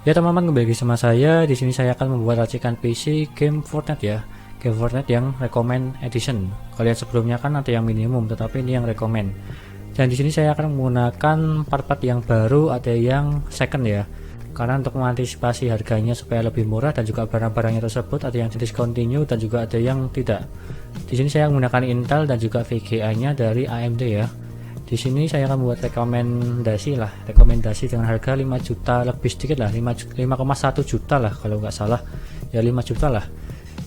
Ya teman-teman, kembali lagi sama saya. Di sini saya akan membuat racikan PC game Fortnite ya. Game Fortnite yang recommend edition. Kalian sebelumnya kan ada yang minimum, tetapi ini yang recommend. Dan di sini saya akan menggunakan part-part yang baru, ada yang second ya. Karena untuk mengantisipasi harganya supaya lebih murah dan juga barang-barangnya tersebut ada yang discontinue dan juga ada yang tidak. Di sini saya menggunakan Intel dan juga VGA-nya dari AMD ya. Di sini saya akan membuat rekomendasi dengan harga 5 juta lebih sedikit lah, 5,1 juta lah kalau nggak salah, ya 5 juta lah.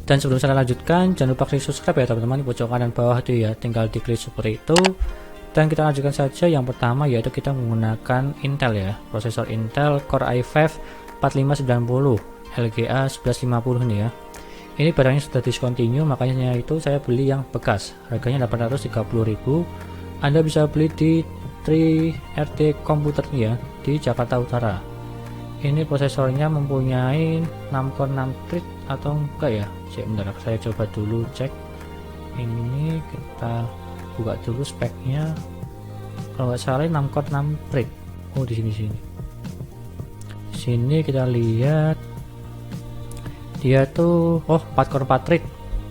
Dan sebelum saya lanjutkan, jangan lupa klik subscribe ya teman-teman di pojok kanan bawah itu ya, tinggal diklik seperti itu. Dan kita lanjutkan saja. Yang pertama yaitu kita menggunakan Intel ya, prosesor Intel Core i5 4590 LGA 1150 nih ya. Ini barangnya sudah discontinue, makanya itu saya beli yang bekas, harganya 830.000. Anda bisa beli di 3RT komputer ya, di Jakarta Utara. Ini prosesornya mempunyai 6 core 6 thread atau enggak ya? Bentar, saya coba dulu cek. Ini kita buka dulu speknya. Kalau nggak salah 6 core 6 thread. Oh, di sini. Di sini kita lihat dia tuh 4 core 4 thread.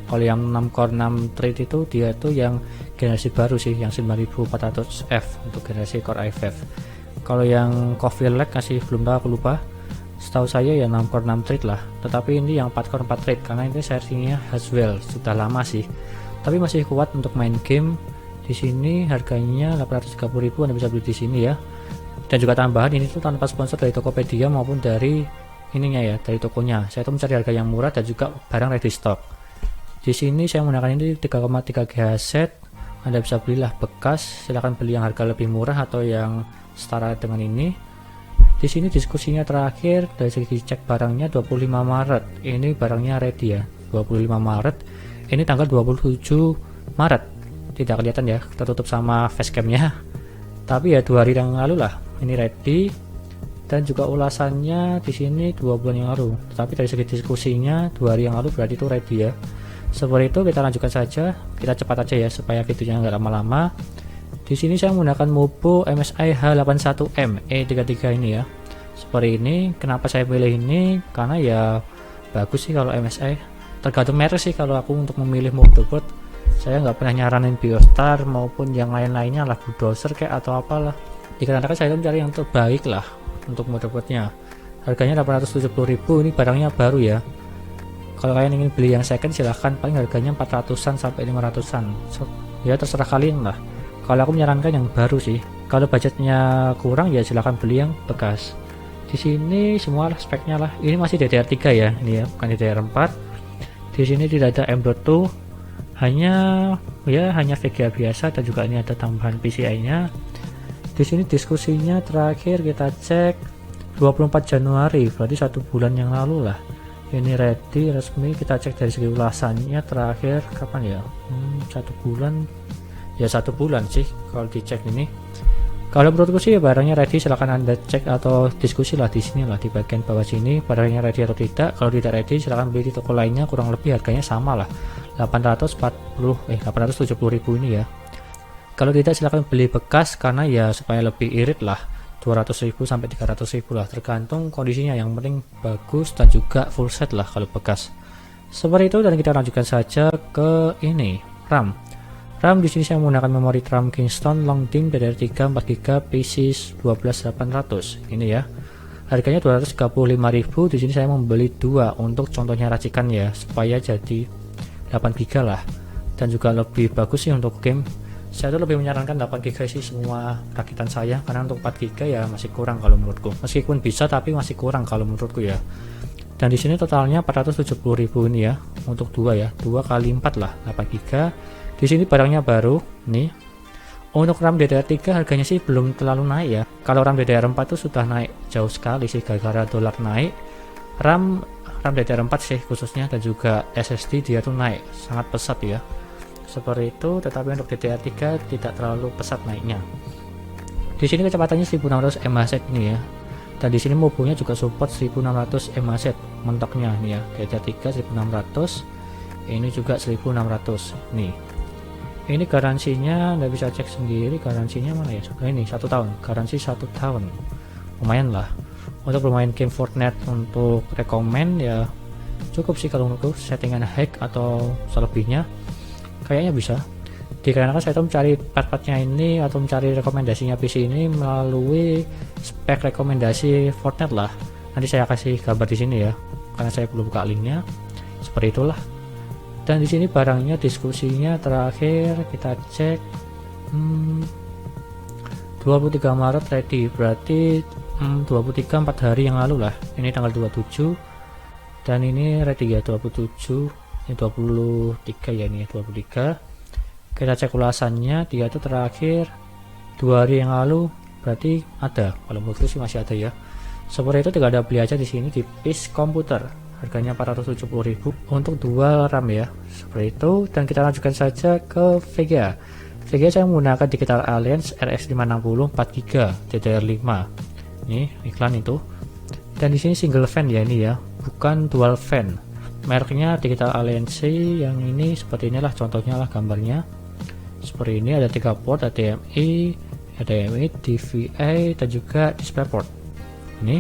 Kalau yang 6 core 6 thread itu dia tuh yang generasi baru sih, yang 9400F untuk generasi Core i5. Kalau yang Coffee Lake masih belum tahu, aku lupa. Setahu saya ya 6 core 6 thread lah, tetapi ini yang 4 core 4 thread karena ini versinya Haswell, sudah lama sih. Tapi masih kuat untuk main game. Di sini harganya 830.000, Anda bisa beli di sini ya. Dan juga tambahan ini tuh tanpa sponsor dari Tokopedia maupun dari ininya ya, dari tokonya. Saya tuh mencari harga yang murah dan juga barang ready stock. Di sini saya menggunakan ini 3,3 GHz. Anda bisa belilah bekas, silahkan beli yang harga lebih murah atau yang setara dengan ini. Di sini diskusinya terakhir dari segi cek barangnya 25 Maret. Ini barangnya ready ya, 25 Maret. Ini tanggal 27 Maret. Tidak kelihatan ya, tertutup sama facecamnya. Tapi ya 2 hari yang lalu lah, ini ready. Dan juga ulasannya di sini 2 bulan yang lalu. Tapi dari segi diskusinya 2 hari yang lalu berarti itu ready ya. Seperti itu, kita lanjutkan saja, kita cepat aja ya supaya videonya nggak lama-lama. Di sini saya menggunakan Mobo MSI H81M E33 ini ya. Seperti ini. Kenapa saya pilih ini? Karena ya bagus sih kalau MSI. Tergantung merek sih kalau aku untuk memilih motherboard. Saya nggak pernah nyaranin Biostar maupun yang lain-lainnya lah, Bulldozer kayak atau apalah. Dikarenakan saya mencari yang terbaik lah untuk motherboardnya. Harganya 870.000, ini barangnya baru ya. Kalau kalian ingin beli yang second silahkan, paling harganya 400-an sampai 500-an. Ya terserah kalian lah. Kalau aku menyarankan yang baru sih. Kalau budgetnya kurang ya silahkan beli yang bekas. Di sini semua lah speknya lah. Ini masih DDR3 ya, ini ya, bukan DDR4. Di sini tidak ada M.2, hanya VGA biasa dan juga ini ada tambahan PCI-nya. Di sini diskusinya terakhir kita cek 24 Januari, berarti 1 bulan yang lalu lah. Ini ready resmi. Kita cek dari segi ulasannya terakhir kapan ya, 1 bulan ya, 1 bulan sih kalau dicek ini. Kalau menurutku sih ya barangnya ready, silahkan Anda cek atau diskusi lah di sini lah, di bagian bawah sini barangnya ready atau tidak. Kalau tidak ready silahkan beli di toko lainnya, kurang lebih harganya sama lah, 870.000 ini ya. Kalau tidak silahkan beli bekas karena ya supaya lebih irit lah, 200.000 sampai 300.000 lah, tergantung kondisinya, yang penting bagus dan juga full set lah kalau bekas. Seperti itu. Dan kita lanjutkan saja ke ini, RAM. RAM di sini saya menggunakan memori RAM Kingston Longding DDR3 4GB PC 12800 ini ya. Harganya 235.000. Di sini saya membeli 2 untuk contohnya racikan ya, supaya jadi 8GB lah. Dan juga lebih bagus sih untuk game. Saya tuh lebih menyarankan 8GB sih semua rakitan saya, karena untuk 4GB ya masih kurang kalau menurutku. Meskipun bisa tapi masih kurang kalau menurutku ya. Dan di sini totalnya 470.000 ini ya, untuk 2 ya, 2 kali 4 lah, 8GB. Di sini barangnya baru nih. Untuk RAM DDR3 harganya sih belum terlalu naik ya. Kalau RAM DDR4 tuh sudah naik jauh sekali sih gara-gara dolar naik. RAM DDR4 sih khususnya dan juga SSD dia tuh naik sangat pesat ya. Seperti itu. Tetapi untuk DDR3 tidak terlalu pesat naiknya. Di sini kecepatannya 1600 mHz ini ya. Dan di sini mobilnya juga support 1600 mHz mentoknya nih ya. DDR3 1600, ini juga 1600 nih. Ini garansinya nggak bisa cek sendiri, garansinya mana ya? Ini 1 tahun, garansi 1 tahun, lumayan lah. Untuk bermain game Fortnite untuk rekomen ya cukup sih kalau menurutku, settingan hack atau selebihnya kayaknya bisa. Dikarenakan saya tuh mencari part-partnya ini atau mencari rekomendasinya PC ini melalui spek rekomendasi Fortnite lah. Nanti saya kasih gambar di sini ya, karena saya belum buka linknya. Seperti itulah. Dan di sini barangnya, diskusinya terakhir kita cek 23 Maret ready, berarti 23 4 hari yang lalu lah. Ini tanggal 27 dan ini ready ya 27, ini 23 ya, ini 23. Kita cek ulasannya, dia itu terakhir 2 hari yang lalu, berarti ada. Kalau menurutku sih masih ada ya. Seperti itu, tinggal ada beli aja di sini di Peace Komputer. Harganya 470.000 untuk dual RAM ya. Seperti itu, dan kita lanjutkan saja ke VGA. VGA saya menggunakan Digital Alliance RX 560 4GB DDR5. Ini iklan itu. Dan di sini single fan ya ini ya, bukan dual fan. Mereknya Digital Alliance yang ini seperti inilah contohnya lah gambarnya. Seperti ini, ada 3 port, HDMI, DVI dan juga DisplayPort. Ini.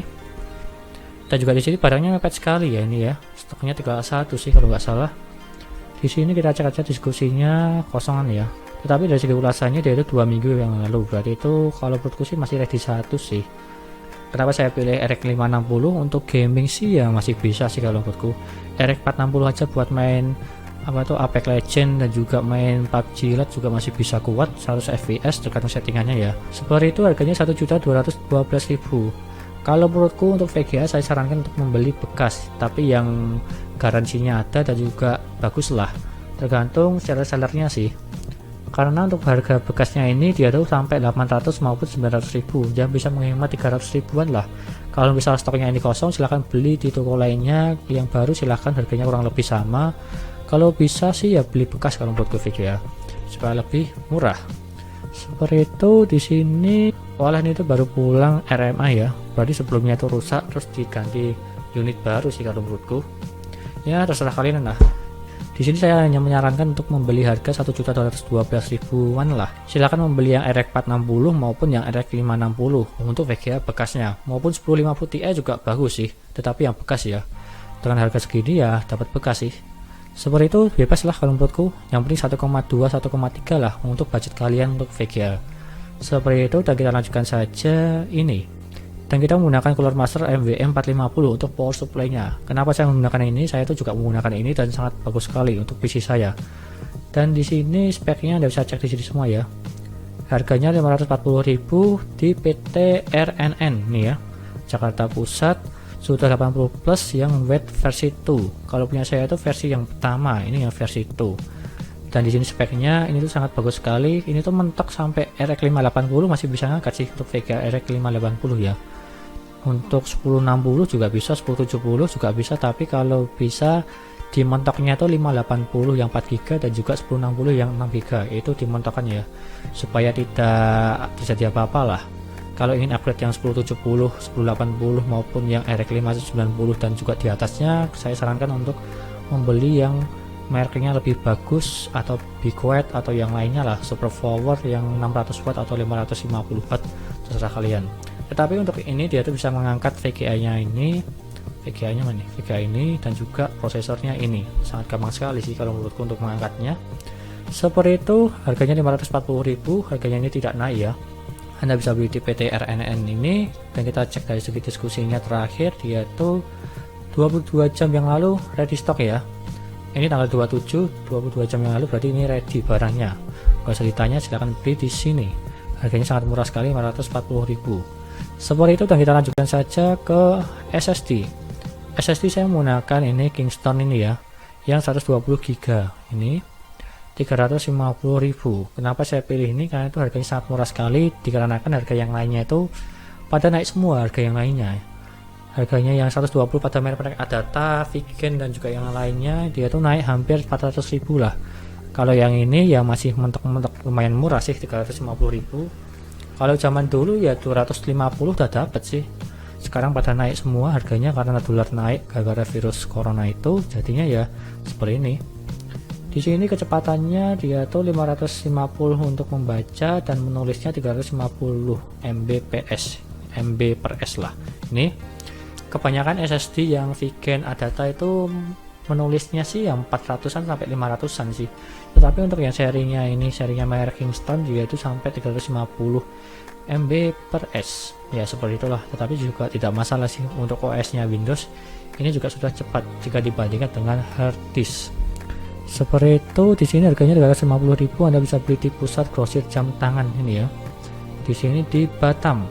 Dan juga di sini barangnya mepet sekali ya ini ya. Stoknya 31 sih kalau nggak salah. Di sini kita cek aja diskusinya kosongan ya. Tetapi dari segi ulasannya dia itu 2 minggu yang lalu. Berarti itu kalau menurutku sih masih ready 1 sih. Kenapa saya pilih RX 560 untuk gaming sih ya masih bisa sih kalau menurutku. RX 460 aja buat main Apex Legends dan juga main PUBG Lite juga masih bisa kuat 100 fps tergantung settingannya ya. Seperti itu, harganya 1.212.000. Kalau menurutku untuk VGA saya sarankan untuk membeli bekas, tapi yang garansinya ada dan juga bagus lah, tergantung seller-sellernya sih. Karena untuk harga bekasnya ini dia tuh sampai 800 maupun 900.000, jangan bisa menghemat 300 ribuan lah. Kalau misal stoknya ini kosong, silahkan beli di toko lainnya, yang baru silahkan harganya kurang lebih sama. Kalau bisa sih ya beli bekas kalau menurutku VGA supaya lebih murah. Seperti itu. Di sini olahan itu baru pulang RMA ya, berarti sebelumnya itu rusak terus diganti unit baru sih kalau menurutku. Ya terserah kalian lah. Di sini saya hanya menyarankan untuk membeli harga 1.212.000-an lah. Silahkan membeli yang RX 460 maupun yang RX 560 untuk VGA bekasnya, maupun 1050 Ti juga bagus sih, tetapi yang bekas ya. Dengan harga segini ya dapat bekas sih. Seperti itu, bebas lah kalau menurutku. Yang penting 1,2 1,3 lah untuk budget kalian untuk VGA. Seperti itu, dan kita lanjutkan saja ini. Dan kita menggunakan Cooler Master MWM450 untuk power supply-nya. Kenapa saya menggunakan ini? Saya itu juga menggunakan ini dan sangat bagus sekali untuk PC saya. Dan di sini speknya Anda bisa cek di sini semua ya. Harganya 540.000 di PT RNN nih ya, Jakarta Pusat. Sudah 80 plus yang wet versi 2. Kalau punya saya itu versi yang pertama, ini yang versi 2. Dan di sini speknya ini tuh sangat bagus sekali. Ini tuh mentok sampai RX 580 masih bisa ngangkat sih untuk VGA RX 580 ya. Untuk 1060 juga bisa, 1070 juga bisa, tapi kalau bisa di mentoknya tuh 580 yang 4GB dan juga 1060 yang 6GB itu dimentokkan ya, supaya tidak terjadi apa-apa lah. Kalau ingin upgrade yang 1070, 1080 maupun yang RX 590 dan juga di atasnya, saya sarankan untuk membeli yang mereknya lebih bagus atau Big Watt atau yang lainnya lah, Super Power yang 600 watt atau 550 watt, terserah kalian. Tetapi untuk ini dia tuh bisa mengangkat VGA-nya ini, VGA-nya mana? VGA ini dan juga prosesornya ini. Sangat gampang sekali sih kalau menurutku untuk mengangkatnya. Seperti itu, harganya 540.000, harganya ini tidak naik ya. Anda bisa beli di PT RNN ini, dan kita cek dari segi diskusinya terakhir dia tuh 22 jam yang lalu ready stock ya. Ini tanggal 27, 22 jam yang lalu berarti ini ready barangnya. Kalau usah ditanya, silahkan beli di sini. Harganya sangat murah sekali, 540.000. Seperti itu, dan kita lanjutkan saja ke SSD. SSD saya menggunakan ini Kingston ini ya, yang 120GB ini 350.000. Kenapa saya pilih ini? Karena itu harganya sangat murah sekali, dikarenakan harga yang lainnya itu pada naik semua, harga yang lainnya. Harganya yang 120 pada merek Adata, Vigen dan juga yang lainnya dia tuh naik hampir 400.000 lah. Kalau yang ini ya masih mentok-mentok lumayan murah sih, 350.000. Kalau zaman dulu ya 250 udah dapat sih. Sekarang pada naik semua harganya karena dolar naik gara-gara virus corona itu, jadinya ya seperti ini. Di sini kecepatannya dia tuh 550 untuk membaca dan menulisnya 350 Mbps. MB per S lah. Ini kebanyakan SSD yang Vigen Adata itu menulisnya sih yang 400-an sampai 500-an sih, tetapi untuk yang serinya ini, serinya merek Kingston, dia itu sampai 350 MB per S ya, seperti itulah. Tetapi juga tidak masalah sih, untuk OS nya Windows ini juga sudah cepat jika dibandingkan dengan hard disk. Seperti itu. Di sini harganya 350.000, Anda bisa beli di pusat grosir jam tangan ini ya. Di sini di Batam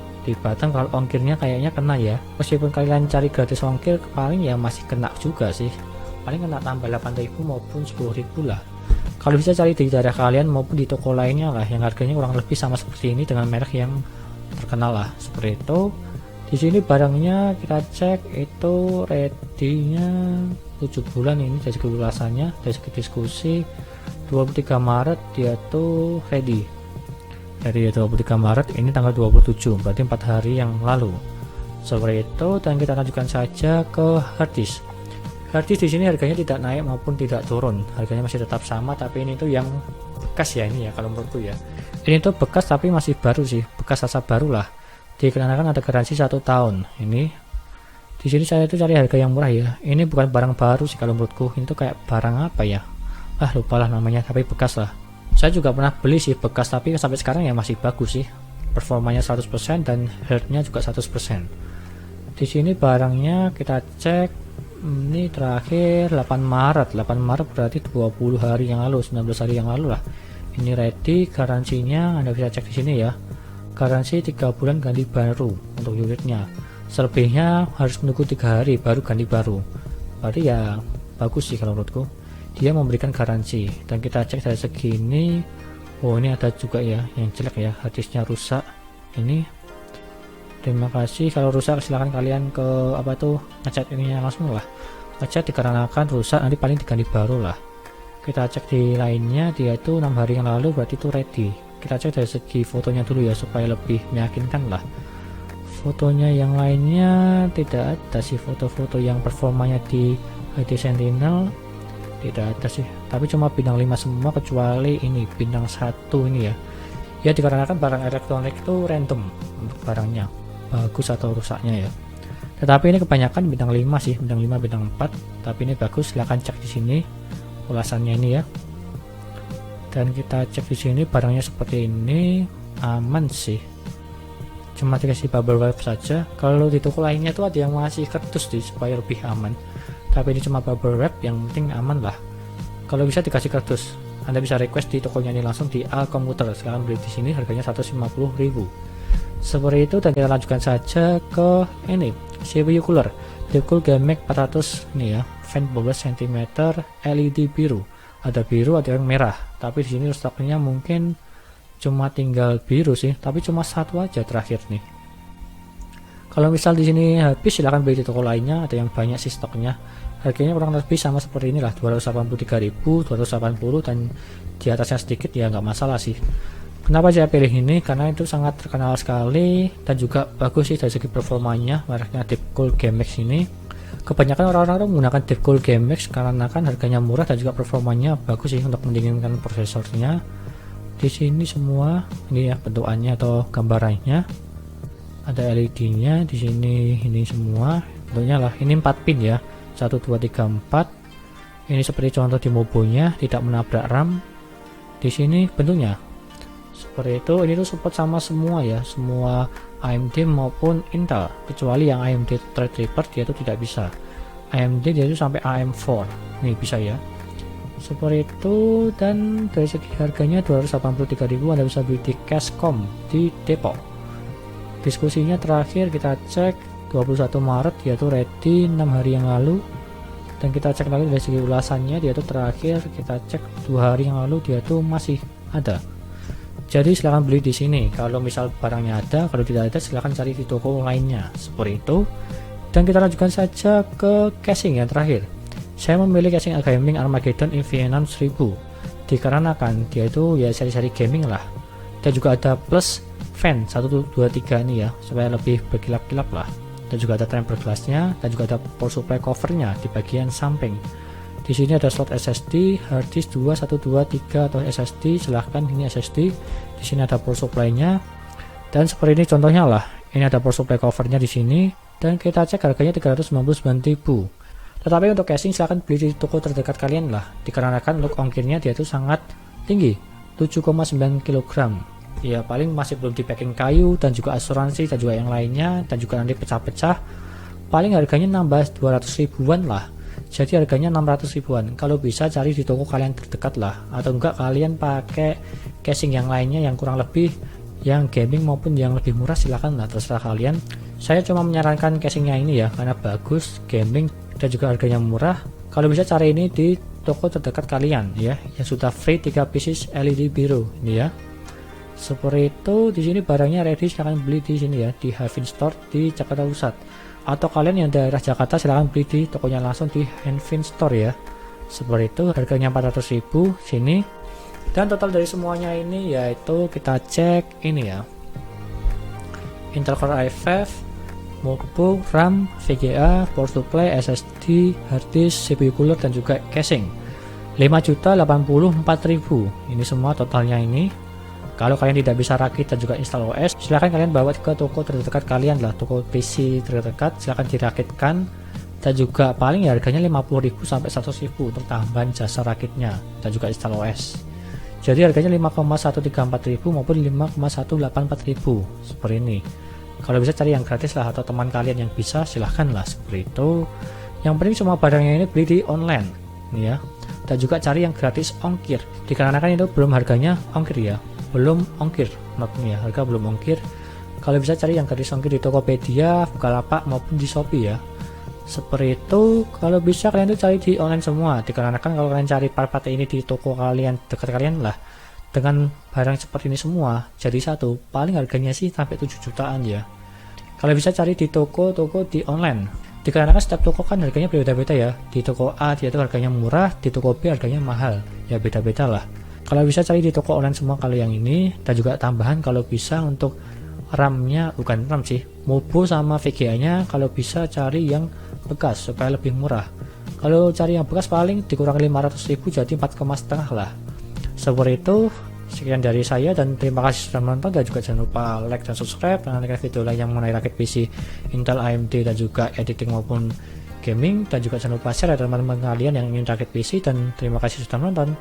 kalau ongkirnya kayaknya kena ya, meskipun kalian cari gratis ongkir paling ya masih kena juga sih, paling kena tambah 8.000 maupun 10.000 lah. Kalau bisa cari di daerah kalian maupun di toko lainnya lah yang harganya kurang lebih sama seperti ini dengan merek yang terkenal lah, seperti itu. Di sini barangnya kita cek itu ready-nya 7 bulan ini dari segi ulasannya, dari segi diskusi 23 Maret dia tuh ready. Dari 23 Maret ini tanggal 27, berarti 4 hari yang lalu. Seperti itu, dan kita lanjutkan saja ke harddisk. Harddisk di sini harganya tidak naik maupun tidak turun, harganya masih tetap sama, tapi ini tuh yang bekas ya ini ya, kalau menurutku ya. Ini tuh bekas tapi masih baru sih, bekas rasa baru lah. Dikarenakan ada garansi 1 tahun. Ini di sini saya tuh cari harga yang murah ya. Ini bukan barang baru sih kalau menurutku, ini tuh kayak barang apa ya? Lupalah namanya, tapi bekas lah. Saya juga pernah beli sih bekas, tapi sampai sekarang ya masih bagus sih. Performanya 100% dan health-nya juga 100%. Di sini barangnya kita cek, ini terakhir 8 Maret berarti 20 hari yang lalu, 19 hari yang lalu lah. Ini ready, garansinya Anda bisa cek di sini ya. Garansi 3 bulan ganti baru untuk unitnya. Selebihnya harus menunggu 3 hari baru ganti baru. Berarti ya bagus sih kalau menurutku. Dia memberikan garansi, dan kita cek dari segi ini. Oh, ini ada juga ya yang jelek ya, harddisknya rusak. Ini terima kasih, kalau rusak silahkan kalian ke apa tuh ngecat ininya langsung lah, ngecat dikarenakan rusak nanti paling diganti baru lah. Kita cek di lainnya, dia itu 6 hari yang lalu berarti itu ready. Kita cek dari segi fotonya dulu ya supaya lebih meyakinkan lah. Fotonya yang lainnya tidak ada sih, foto-foto yang performanya di HD Sentinel tidak ada sih, tapi cuma bintang 5 semua kecuali ini bintang 1 ini ya. Ya dikarenakan barang elektronik itu random untuk barangnya bagus atau rusaknya ya. Tetapi ini kebanyakan bintang 5 sih, bintang 5, bintang 4, tapi ini bagus. Silahkan cek di sini ulasannya ini ya. Dan kita cek di sini barangnya seperti ini, aman sih. Cuma dikasih bubble wrap saja. Kalau di toko lainnya tuh ada yang masih kardus sih supaya lebih aman. Tapi ini cuma bubble wrap, yang penting aman lah. Kalau bisa dikasih kardus, Anda bisa request di tokonya ini langsung di A Komputer. Sekarang beli di sini harganya 150.000. Seperti itu, dan kita lanjutkan saja ke ini CPU cooler Deepcool GameMax 400 ini ya, fan 12 cm LED biru. Ada biru, ada yang merah. Tapi di sini stoknya mungkin cuma tinggal biru sih, tapi cuma satu aja terakhir nih. Kalau misal di sini habis silahkan beli di toko lainnya, ada yang banyak sih stoknya. Harganya kurang lebih sama seperti inilah, 283.000, 280, dan di atasnya sedikit ya nggak masalah sih. Kenapa saya pilih ini? Karena itu sangat terkenal sekali dan juga bagus sih dari segi performanya, mereknya Deepcool GameMax ini. Kebanyakan orang-orang menggunakan Deepcool GameMax karena kan harganya murah dan juga performanya bagus sih untuk mendinginkan prosesornya. Di sini semua ini ya bentukannya atau gambarannya. Ada LED-nya di sini, ini semua bentuknya lah. Ini 4 pin ya. 1 2 3 4. Ini seperti contoh di Mobonya, tidak menabrak RAM. Di sini bentuknya seperti itu. Ini tuh support sama semua ya, semua AMD maupun Intel, kecuali yang AMD Threadripper dia itu tidak bisa. AMD dia itu sampai AM4 nih bisa ya, seperti itu. Dan dari segi harganya 283.000, Anda bisa beli di Cashcom di Depok. Diskusinya terakhir kita cek 21 Maret dia tuh ready 6 hari yang lalu, dan kita cek lagi dari segi ulasannya dia tuh terakhir kita cek 2 hari yang lalu dia tuh masih ada. Jadi silahkan beli di sini kalau misal barangnya ada, kalau tidak ada silahkan cari di toko lainnya, seperti itu. Dan kita lanjutkan saja ke casing yang terakhir. Saya memilih casing gaming Armageddon EVE6 1000 dikarenakan dia itu ya seri-seri gaming lah, dan juga ada plus fan 1 2 3 ini ya supaya lebih berkilap-kilap lah. Dan juga ada tempered glassnya, dan juga ada power supply covernya di bagian samping. Di sini ada slot SSD, hard disk 2, 1, 2, 3 atau SSD, silahkan ini SSD. Di sini ada power supply-nya. Dan seperti ini contohnya lah. Ini ada power supply covernya di sini dan kita cek harganya 399.000. Tetapi untuk casing silahkan beli di toko terdekat kalian lah, dikarenakan untuk ongkirnya dia itu sangat tinggi, 7,9 kg. Ya paling masih belum di packing kayu dan juga asuransi dan juga yang lainnya, dan juga nanti pecah-pecah. Paling harganya nambah 200 ribuan lah. Jadi harganya 600 ribuan. Kalau bisa cari di toko kalian terdekat lah, atau enggak kalian pakai casing yang lainnya yang kurang lebih yang gaming maupun yang lebih murah, silahkan lah, terserah kalian. Saya cuma menyarankan casingnya ini ya karena bagus, gaming dan juga harganya murah. Kalau bisa cari ini di toko terdekat kalian ya, yang sudah free 3 pieces LED biru ini ya. Seperti itu. Di sini barangnya ready, silahkan beli di sini ya, di Havin Store di Jakarta Pusat. Atau kalian yang daerah Jakarta silahkan beli di tokonya langsung di Havin Store ya. Seperti itu, harganya 400.000 sini. Dan total dari semuanya ini yaitu kita cek ini ya, Intel Core i5, motherboard, RAM, VGA, power supply, SSD, hard disk, CPU cooler dan juga casing. 5.084.000. Ini semua totalnya ini. Kalau kalian tidak bisa rakit dan juga install OS, silahkan kalian bawa ke toko terdekat kalian lah, toko PC terdekat, silahkan dirakitkan. Dan juga paling ya harganya 50.000 sampai 100.000 untuk tambahan jasa rakitnya dan juga install OS. Jadi harganya 5,134.000 maupun 5,184.000 seperti ini. Kalau bisa cari yang gratis lah, atau teman kalian yang bisa silahkan lah, seperti itu. Yang penting semua barangnya ini beli di online nih ya. Dan juga cari yang gratis ongkir, dikarenakan itu belum harganya ongkir ya, belum ongkir notnya, harga belum ongkir. Kalau bisa cari yang gratis ongkir di Tokopedia, Bukalapak maupun di Shopee ya. Seperti itu. Kalau bisa kalian tuh cari di online semua, dikarenakan kalau kalian cari part-part ini di toko kalian dekat kalian lah, dengan barang seperti ini semua jadi satu, paling harganya sih sampai 7 jutaan ya. Kalau bisa cari di toko-toko di online, dikarenakan setiap toko kan harganya beda-beda ya. Di toko A dia tuh harganya murah, di toko B harganya mahal, ya beda-beda lah. Kalau bisa cari di toko online semua kalau yang ini. Dan juga tambahan kalau bisa untuk RAM-nya, bukan RAM sih, MOBO sama VGA nya kalau bisa cari yang bekas supaya lebih murah. Kalau cari yang bekas paling dikurangi 500.000 jadi 4,5 lah. Seperti itu. Sekian dari saya dan terima kasih sudah menonton, dan juga jangan lupa like dan subscribe dan nantikan video lain yang mengenai rakit PC Intel, AMD dan juga editing maupun gaming. Dan juga jangan lupa share ya teman-teman kalian yang ingin rakit PC, dan terima kasih sudah menonton.